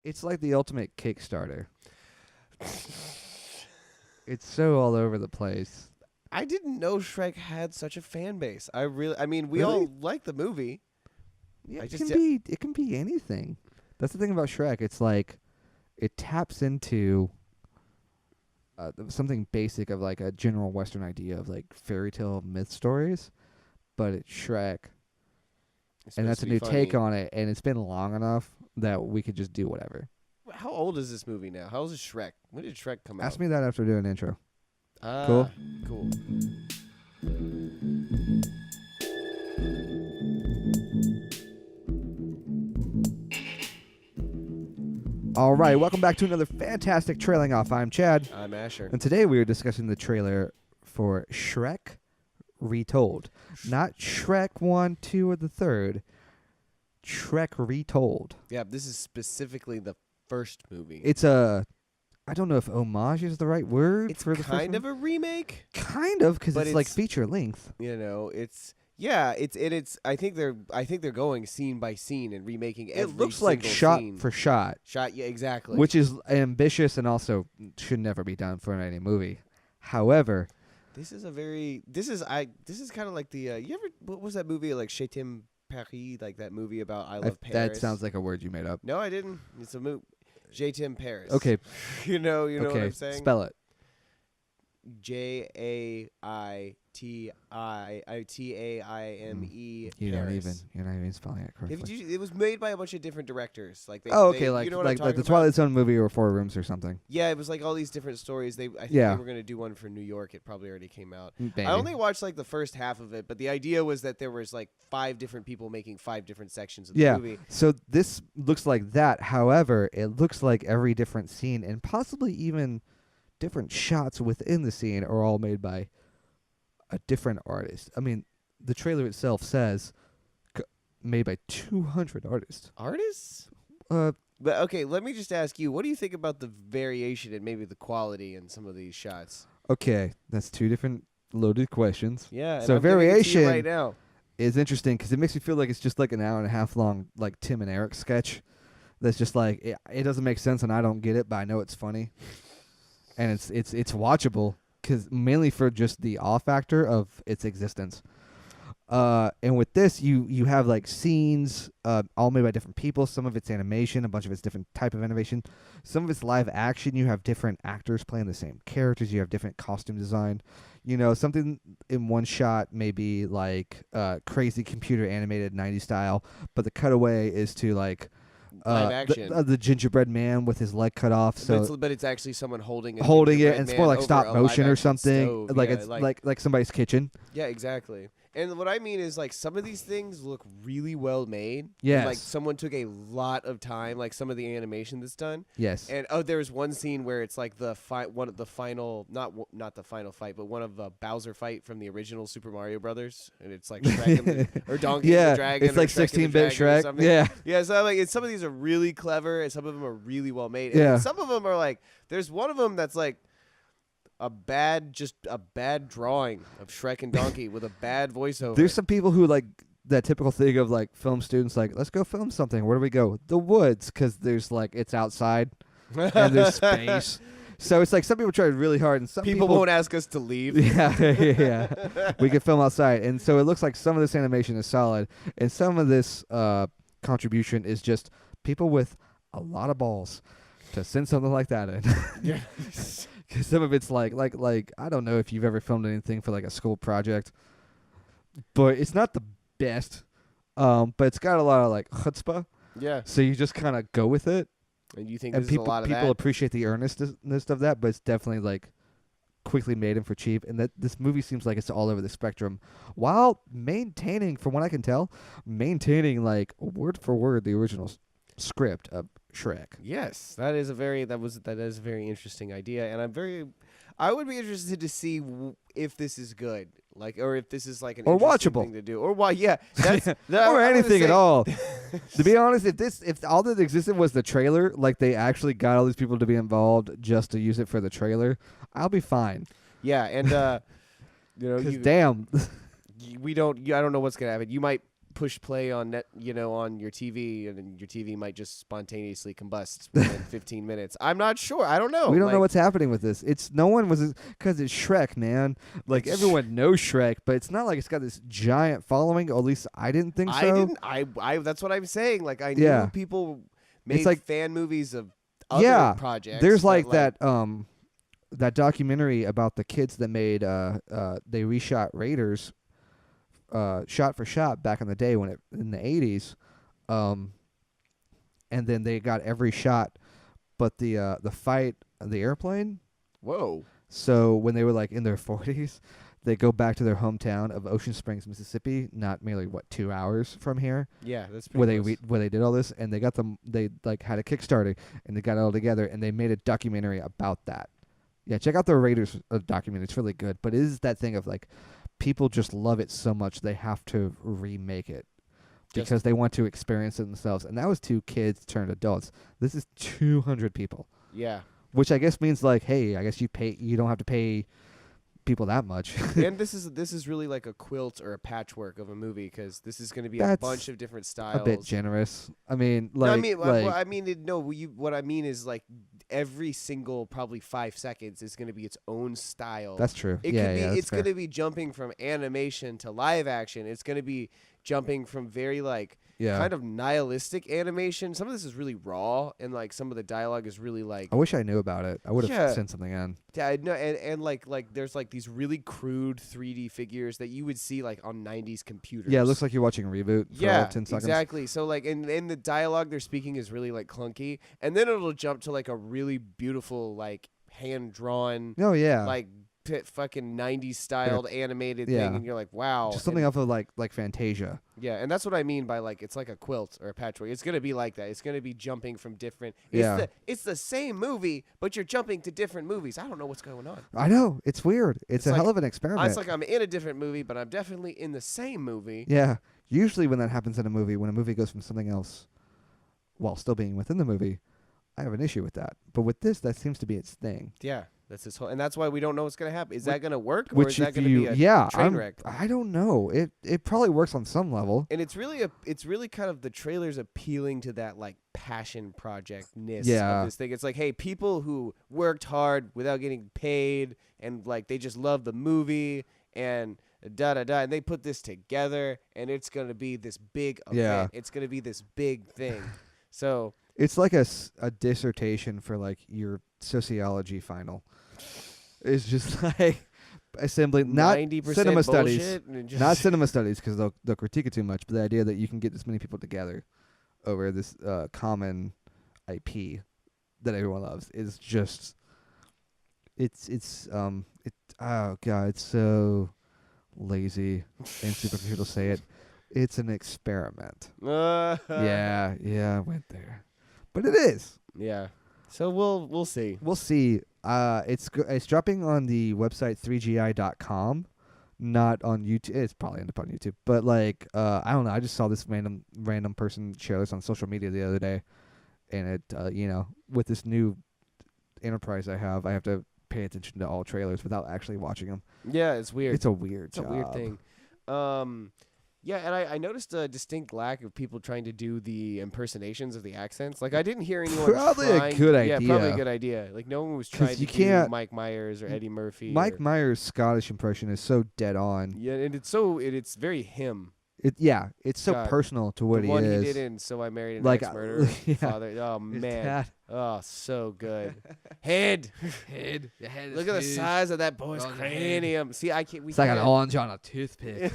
It's like the ultimate Kickstarter. It's so all over the place. I didn't know Shrek had such a fan base. I mean, we Really? all like the movie. Yeah, I it just can be anything. That's the thing about Shrek. It's like it taps into something basic of like a general Western idea of like fairy tale myth stories, but it's Shrek, It's and supposed that's to a be new funny. take on it. And it's been long enough that we could just do whatever. How old is this movie now? How old is Shrek? When did Shrek come out? Ask me that after doing an intro. Cool. All right, welcome back to another fantastic Trailing Off. I'm Chad, I'm Asher. and today we are discussing the trailer for Shrek Retold. Not Shrek 1, 2, or the third. Shrek Retold. Yeah, this is specifically the first movie. It's I don't know if homage is the right word It's for the first kind one. of a remake. Kind of, because but it's like it's- feature length. You know, it's. I think they're going scene by scene and remaking every It looks like single shot scene. for shot, Yeah, exactly. which is ambitious and also should never be done for any movie. However, this is kind of like the you ever what was that movie like Chez Tim Paris, like that movie about I Love Paris? that sounds like a word you made up. No, I didn't. It's a movie. Chez Tim Paris. Okay, you know okay, what I'm saying? spell it. JAITIAIME. You're not Paris. even spelling it correctly. It was made by a bunch of different directors. Like Like you know what I'm like talking the about? Twilight Zone movie or Four Rooms or something. Yeah, it was like all these different stories. I think Yeah. they were gonna do one for New York. It probably already came out. Maybe. I only watched like the first half of it, but the idea was that there was like 5 different people making 5 different sections of the Yeah. movie. So this looks like that. However, it looks like every different scene and possibly even different shots within the scene are all made by a different artist. I mean, the trailer itself says made by 200 artists. Artists? Uh, But okay, let me just ask you, what do you think about the variation and maybe the quality in some of these shots? okay, that's two different loaded questions. Yeah, and So I'm giving it to you variation right now. is interesting because it makes me feel like it's just like an hour and a half long, like Tim and Eric sketch. That's just like it doesn't make sense and I don't get it, but I know it's funny, and it's watchable because mainly for just the awe factor of its existence. And with this, you have like scenes, all made by different people. Some of it's animation, a bunch of it's different type of animation. Some of it's live action. You have different actors playing the same characters. You have different costume design. You know, something in one shot may be like crazy computer animated 90s style, but the cutaway is to like Live action. the gingerbread man with his leg cut off. So But it's actually someone holding a holding it, gingerbread and it's man more like over stop a motion or live-action something. stove. Like Yeah, it's like somebody's kitchen. Yeah, exactly. And what I mean is, like, some of these things look really well made. Yes. Like, someone took a lot of time, like some of the animation that's done. Yes. And there's one scene where it's like one of the final, not the final fight, but one of the Bowser fight from the original Super Mario Brothers, and it's like Shrek and or Donkey and Yeah, the Dragon. it's or like Shrek and the 16-bit Dragon or Shrek. something. Yeah. Yeah, so like some of these are really clever, and some of them are really well made. And Yeah. some of them are like, there's one of them that's like a bad drawing of Shrek and Donkey with a bad voiceover. There's some people who like that typical thing of like film students, like, let's go film something. Where do we go? The woods, because there's like it's outside and there's space. So it's like some people try really hard, and some people won't ask us to leave. Yeah. We can film outside, and so it looks like some of this animation is solid, and some of this contribution is just people with a lot of balls to send something like that in. Yeah. Because some of it's like I don't know if you've ever filmed anything for like a school project, but it's not the best. But it's got a lot of like chutzpah, Yeah. so you just kind of go with it. And you think And this people is a lot of people that? appreciate the earnestness of that, but it's definitely like quickly made and for cheap. And that this movie seems like it's all over the spectrum, while maintaining, from what I can tell, like word for word the original script of Shrek. Yes, that is a very interesting idea, and I would be interested to see if this is good, like, or if this is like an Or interesting watchable. thing to do, or why? Yeah, that's Or anything at all. To be honest, if all that existed was the trailer, like they actually got all these people to be involved just to use it for the trailer, I'll be fine. Yeah, and you know, Because damn, I don't know what's gonna happen. You might push play on on your TV, and then your TV might just spontaneously combust within 15 minutes. I'm not sure. I don't know. We don't know what's happening with this. No one was because it's Shrek, man. Like everyone knows Shrek, but it's not like it's got this giant following. Or at least I didn't think so. I that's what I'm saying. Like I knew people made fan movies of other projects. There's like that that documentary about the kids that made they reshot Raiders shot for shot back in the day in the 80s, and then they got every shot but the fight of the airplane. Whoa. So when they were like in their 40s, they go back to their hometown of Ocean Springs, Mississippi, not merely 2 hours from here. Yeah, that's pretty close. Where they did all this, and they got them. They like had a Kickstarter, and they got it all together, and they made a documentary about that. Yeah, check out the Raiders documentary. It's really good. But it is that thing of like, people just love it so much they have to remake it because they want to experience it themselves. And that was 2 kids turned adults. This is 200 people. Yeah. Which I guess means like, hey, I guess you don't have to pay people that much. And this is really like a quilt or a patchwork of a movie, because this is going to be a bunch of different styles. A bit generous. I mean, what I mean is like every single probably 5 seconds is going to be its own style. That's true. It's going to be jumping from animation to live action. It's going to be jumping from very kind of nihilistic animation. Some of this is really raw, and like some of the dialogue is really like. I wish I knew about it. I would have sent something in. Yeah, no, and like there's like these really crude 3D figures that you would see like on 90s computers. Yeah, it looks like you're watching a reboot. For all 10 seconds. Exactly. So like, and the dialogue they're speaking is really like clunky, and then it'll jump to like a really beautiful like hand drawn. Oh yeah. Like fucking 90s styled animated thing, and you're like, wow. Just something off of like Fantasia. Yeah, and that's what I mean by like it's like a quilt or a patchwork. It's gonna be like that. It's gonna be jumping from different. It's the same movie, but you're jumping to different movies. I don't know what's going on. I know, it's weird. It's a hell of an experiment. It's like I'm in a different movie, but I'm definitely in the same movie. Yeah, usually when that happens in a movie, when a movie goes from something else while still being within the movie, I have an issue with that. But with this, that seems to be its thing. Yeah. That's this whole, and that's why we don't know what's gonna happen. Is that gonna work, or is that gonna be a train wreck? I don't know. It probably works on some level. And it's really kind of the trailer's appealing to that like passion project-ness of this thing. It's like, hey, people who worked hard without getting paid, and like they just love the movie and and they put this together, and it's gonna be this big event. Yeah. It's gonna be this big thing. So it's like a dissertation for like your sociology final. It's just like assembling, not cinema studies, not cinema studies, because they'll critique it too much. But the idea that you can get this many people together over this common IP that everyone loves is just oh god, it's so lazy and superficial to say it. It's an experiment. Yeah, I went there, but it is. Yeah. So we'll see. We'll see. It's dropping on the website 3gi.com, not on YouTube. It's probably end up on YouTube, but like I don't know. I just saw this random person share this on social media the other day, and it with this new enterprise I have to pay attention to all trailers without actually watching them. Yeah, it's weird. It's a weird job. It's a weird thing. Yeah, and I noticed a distinct lack of people trying to do the impersonations of the accents. Like, I didn't hear anyone probably a good idea. Yeah, probably a good idea. Like, no one was trying to do Mike Myers or Eddie Murphy. Mike Myers' Scottish impression is so dead on. Yeah, and it's very him. It's so personal to what he is. The one he did in So I Married an Ex-Murderer. Father. Oh, man. Oh, so good. Head. The head. Look at the size of that boy's cranium. See, I can't. It's like an orange on a toothpick.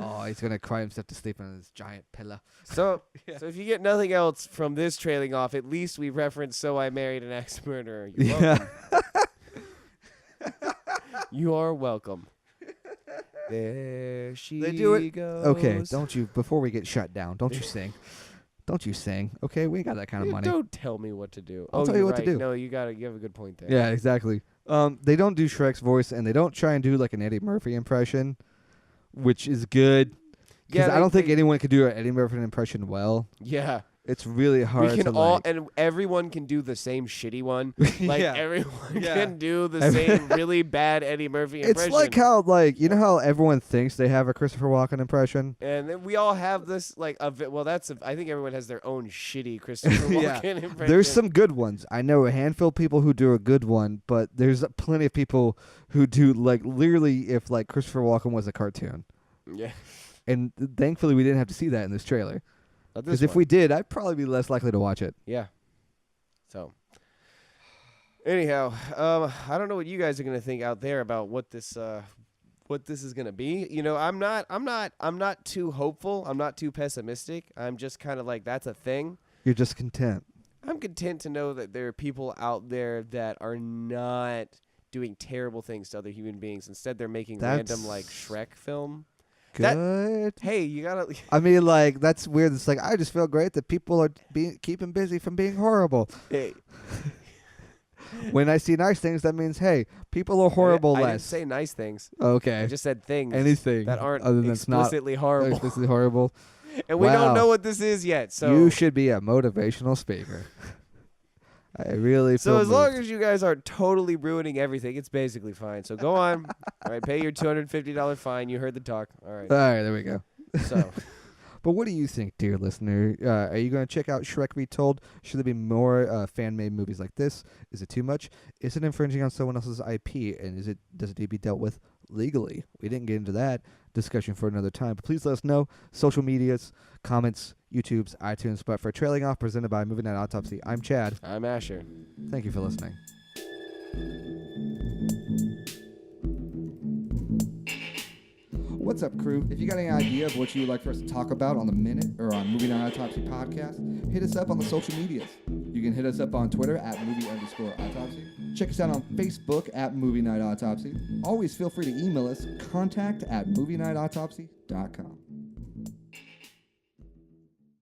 Oh, he's going to cry himself to sleep on his giant pillow. So if you get nothing else from this trailing off, at least we referenced So I Married an Ex-Murderer. You're welcome. You are welcome. There she goes. Okay, don't you, before we get shut down, don't you sing. Don't you sing, okay? We ain't got that kind of money. Don't tell me what to do. I'll tell you what to do. No, you have a good point there. Yeah, exactly. They don't do Shrek's voice, and they don't try and do like an Eddie Murphy impression, which is good. Because I don't think anyone could do an Eddie Murphy impression well. Yeah. It's really hard. We can to all, and everyone can do the same shitty one. Like Yeah. everyone can do the same really bad Eddie Murphy impression. It's like how, like, you know how everyone thinks they have a Christopher Walken impression, and then we all have this like I think everyone has their own shitty Christopher Walken impression. There's some good ones. I know a handful of people who do a good one, but there's plenty of people who do like literally if like Christopher Walken was a cartoon. Yeah. And thankfully we didn't have to see that in this trailer. Because if we did, I'd probably be less likely to watch it. Yeah. So, anyhow, I don't know what you guys are gonna think out there about what this is gonna be. You know, I'm not too hopeful. I'm not too pessimistic. I'm just kind of like that's a thing. You're just content. I'm content to know that there are people out there that are not doing terrible things to other human beings. Instead, they're making random like Shrek film. Good. Hey, you gotta. I mean, like that's weird. It's like I just feel great that people are keeping busy from being horrible. Hey. When I see nice things, that means hey, people are horrible I less. didn't say nice things. Okay. I just said things. Anything that aren't other than explicitly horrible. Explicitly horrible. And we don't know what this is yet. So you should be a motivational speaker. I really feel so as long as you guys aren't totally ruining everything, it's basically fine. So go on. All right, pay your $250 fine. You heard the talk. All right. All right, there we go. So, but what do you think, dear listener? Are you going to check out Shrek Retold? Should there be more fan-made movies like this? Is it too much? Is it infringing on someone else's IP? And does it need to be dealt with legally? We didn't get into that discussion for another time. But please let us know. Social medias, comments, YouTube's, iTunes. But for Trailing Off, presented by Movie Night Autopsy, I'm Chad. I'm Asher. Thank you for listening. What's up, crew? If you got any idea of what you would like for us to talk about on The Minute or on Movie Night Autopsy podcast, hit us up on the social medias. You can hit us up on Twitter at movie_autopsy. Check us out on Facebook at Movie Night Autopsy. Always feel free to email us, contact@movienightautopsy.com.